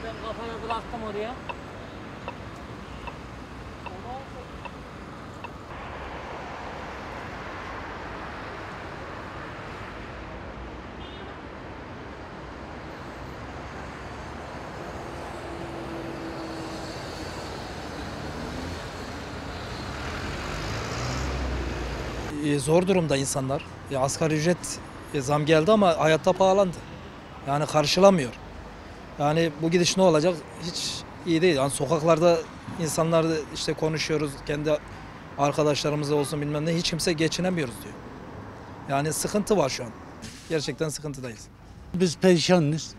Ben kafaya bıraktım oraya. Zor durumda insanlar. Asgari ücret zam geldi ama hayatta pahalandı. Yani karşılamıyor. Yani bu gidiş ne olacak hiç iyi değil. Yani sokaklarda insanlar işte konuşuyoruz, kendi arkadaşlarımızla olsun bilmem ne, hiç kimse geçinemiyoruz diyor. Yani sıkıntı var şu an. Gerçekten sıkıntıdayız. Biz perişanız.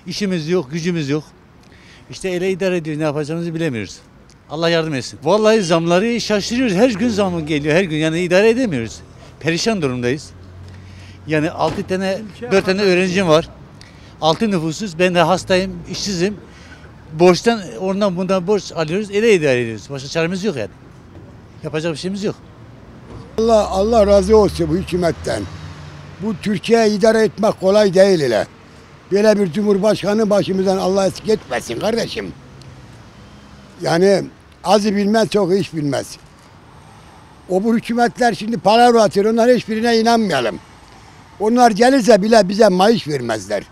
İşimiz yok, gücümüz yok. İşte ele idare ediyoruz, ne yapacağımızı bilemiyoruz. Allah yardım etsin. Vallahi zamları şaşırıyoruz. Her gün zam geliyor, her gün. Yani idare edemiyoruz. Perişan durumdayız. Yani 4 tane öğrencim var. 6 nüfusuz. Ben de hastayım, işsizim. Borçtan, ondan bundan borç alıyoruz, ele idare ediyoruz. Başka çaremiz yok yani. Yapacak bir şeyimiz yok. Allah razı olsun bu hükümetten. Bu Türkiye'yi idare etmek kolay değil hele. Böyle bir cumhurbaşkanı başımızdan Allah eksik etmesin kardeşim. Yani azı bilmez, çok iş bilmez. Bu hükümetler şimdi para atıyor, onların hiçbirine inanmayalım. Onlar gelirse bile bize maaş vermezler.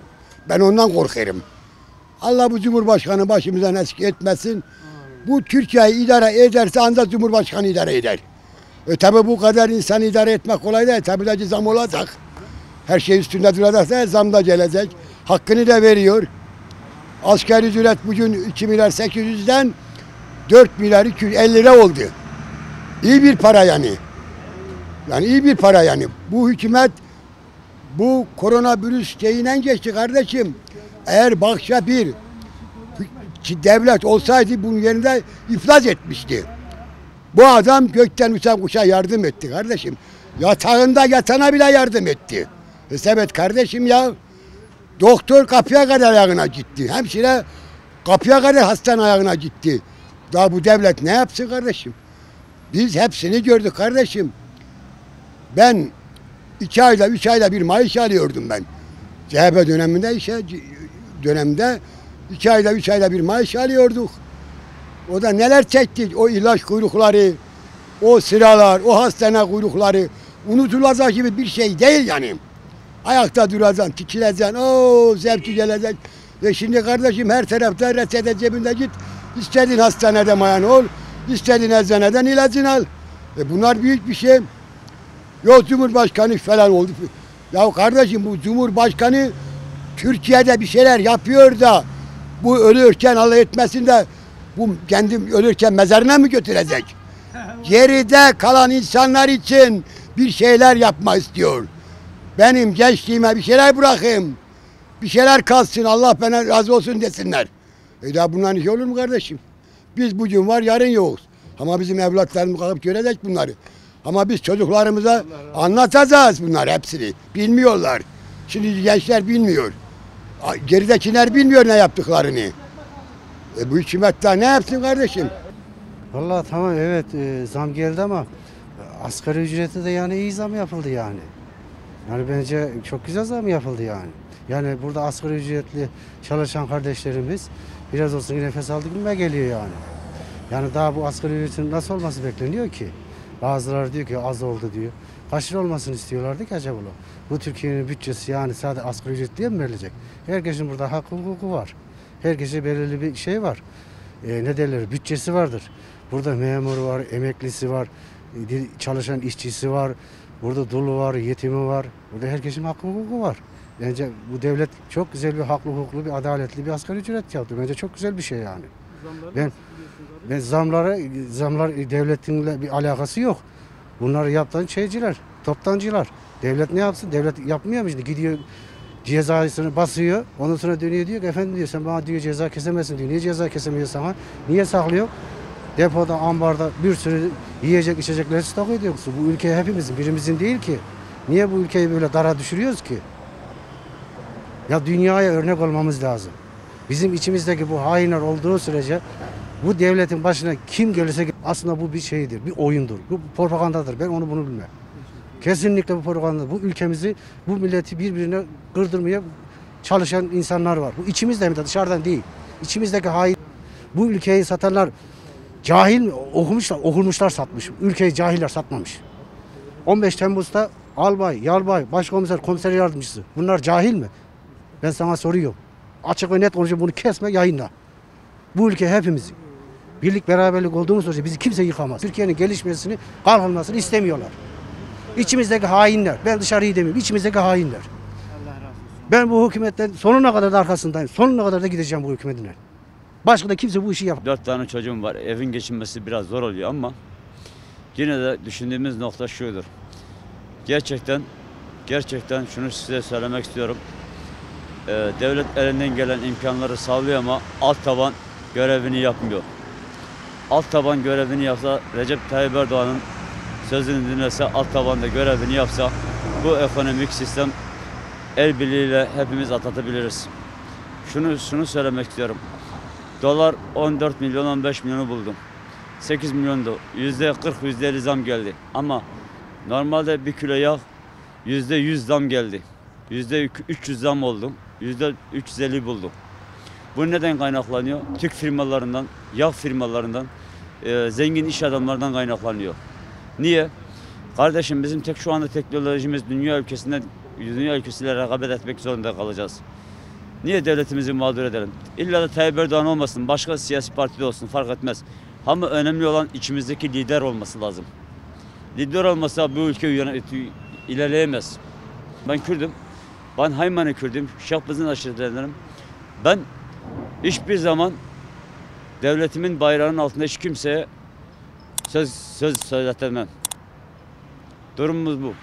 Ben ondan korkarım. Allah bu cumhurbaşkanı başımızdan eksik etmesin. Bu Türkiye'yi idare ederse ancak cumhurbaşkanı idare eder. Tabi bu kadar insan idare etmek kolay değil. Tabi de zam olacak. Her şey üstünde duracaksa zam da gelecek. Hakkını da veriyor. Asgari ücret bugün 2 milyar 800'den 4 milyar 250 lira oldu. İyi bir para yani. Yani iyi bir para yani. Bu hükümet bu koronavirüs şeyiyle geçti kardeşim. Eğer başka bir devlet olsaydı bunun yerinde iflas etmişti. Bu adam gökten uçan kuşa yardım etti kardeşim. Yatağında yatana bile yardım etti. Evet kardeşim ya. Doktor kapıya kadar ayağına gitti. Hemşire kapıya kadar hastanın ayağına gitti. Daha bu devlet ne yapsın kardeşim? Biz hepsini gördük kardeşim. Ben 2 ayda 3 ayda bir maaş alıyordum ben. CHP döneminde 2 ayda 3 ayda bir maaş alıyorduk. O da neler çektik, o ilaç kuyrukları, o sıralar, o hastane kuyrukları unutulacak gibi bir şey değil yani. Ayakta duracaksın, tikileceksin, o zevki gelecek. Şimdi kardeşim her tarafta reçete cebinde git, istediğin hastanede mayan ol, istediğin eczaneden ilacını al. Bunlar büyük bir şey. Yok Cumhurbaşkanı falan oldu. Ya kardeşim bu Cumhurbaşkanı Türkiye'de bir şeyler yapıyor da bu ölürken Allah etmesin de bu kendim ölürken mezarına mı götürecek? Geride kalan insanlar için bir şeyler yapmak istiyor. Benim gençliğime bir şeyler bırakayım. Bir şeyler kalsın, Allah bana razı olsun desinler. Ya bunların işi olur mu kardeşim? Biz bugün var, yarın yokuz. Ama bizim evlatlarımız kalkıp görecek bunları. Ama biz çocuklarımıza anlatacağız bunlar hepsini. Bilmiyorlar. Şimdi gençler bilmiyor. Geridekiler bilmiyor ne yaptıklarını. Bu hükümet daha ne yapsın kardeşim? Vallahi tamam evet zam geldi ama asgari ücreti de yani iyi zam yapıldı yani. Yani bence çok güzel zam yapıldı yani. Yani burada asgari ücretli çalışan kardeşlerimiz biraz olsun nefes aldı gibime geliyor yani. Yani daha bu asgari ücretin nasıl olması bekleniyor ki? Bazıları diyor ki az oldu diyor. Kaç lira olmasını istiyorlardı ki acaba? Bu Türkiye'nin bütçesi yani sadece asgari ücretliye mi verilecek? Herkesin burada hakkı hukuku var. Herkese belirli bir şey var. Ne derler? Bütçesi vardır. Burada memuru var, emeklisi var, çalışan işçisi var. Burada dulu var, yetimi var. Burada herkesin hakkı hukuku var. Bence bu devlet çok güzel bir haklı hukuklu, bir adaletli bir asgari ücret yaptı. Bence çok güzel bir şey yani. Ben zamlar devletinle bir alakası yok. Bunları yapan şeyciler, toptancılar. Devlet ne yapsın? Devlet yapmıyor mu şimdi? Gidiyor cezasını basıyor. Ondan sonra dönüyor diyor ki efendim diyor sen bana diyor ceza kesemezsin diyor. Niye ceza kesemiyorsun sana? Niye saklıyor? Depoda, ambarda bir sürü yiyecek, içecekleri stok ediyorsun. Bu ülke hepimizin, birimizin değil ki. Niye bu ülkeyi böyle dara düşürüyoruz ki? Ya dünyaya örnek olmamız lazım. Bizim içimizdeki bu hainler olduğu sürece bu devletin başına kim gelirse aslında bu bir şeydir, bir oyundur. Bu propagandadır. Ben bunu bilmem. Kesinlikle bu propaganda. Bu ülkemizi, bu milleti birbirine kırdırmaya çalışan insanlar var. Bu içimizde hem de dışarıdan değil. İçimizdeki hain. Bu ülkeyi satanlar cahil mi? Okumuşlar satmış. Ülkeyi cahiller satmamış. 15 Temmuz'da albay, yarbay, başkomiser, komiser yardımcısı. Bunlar cahil mi? Ben sana soruyorum. Açık ve net konuşuyorum, bunu kesme, yayınla. Bu ülke hepimizin. Birlik beraberlik olduğumuz sürece bizi kimse yıkamaz. Türkiye'nin gelişmesini, kalkınmasını istemiyorlar. İçimizdeki hainler. Ben dışarıyı demiyorum. İçimizdeki hainler. Ben bu hükümetten sonuna kadar da arkasındayım. Sonuna kadar da gideceğim bu hükümetin. Başka da kimse bu işi yapmaz. 4 tane çocuğum var. Evin geçinmesi biraz zor oluyor ama yine de düşündüğümüz nokta şudur. Gerçekten şunu size söylemek istiyorum. Devlet elinden gelen imkanları sağlıyor ama alt taban görevini yapmıyor. Alt taban görevini yapsa, Recep Tayyip Erdoğan'ın sözünü dinlese, alt tabanda görevini yapsa bu ekonomik sistem el birliğiyle hepimiz atlatabiliriz. Şunu söylemek istiyorum. Dolar 14 milyon 15 milyonu buldum. 8 milyondu. %40 %50 zam geldi. Ama normalde bir kilo yağ %100 zam geldi. %300 zam oldu. %350 buldum. Bu neden kaynaklanıyor? Türk firmalarından, yağ firmalarından, zengin iş adamlarından kaynaklanıyor. Niye? Kardeşim bizim şu anda teknolojimiz dünya ülkesiyle rekabet etmek zorunda kalacağız. Niye devletimizi mağdur edelim? İlla da Tayyip Erdoğan olmasın, başka siyasi partide olsun fark etmez. Ama önemli olan içimizdeki lider olması lazım. Lider olmasa bu ülke ilerleyemez. Ben Kürdüm. Ben Hayman'ı Kürdüm. Şahbız'ın aşiretlerinim. Ben hiçbir zaman devletimin bayrağının altında hiç kimseye söz söyletemem. Durumumuz bu.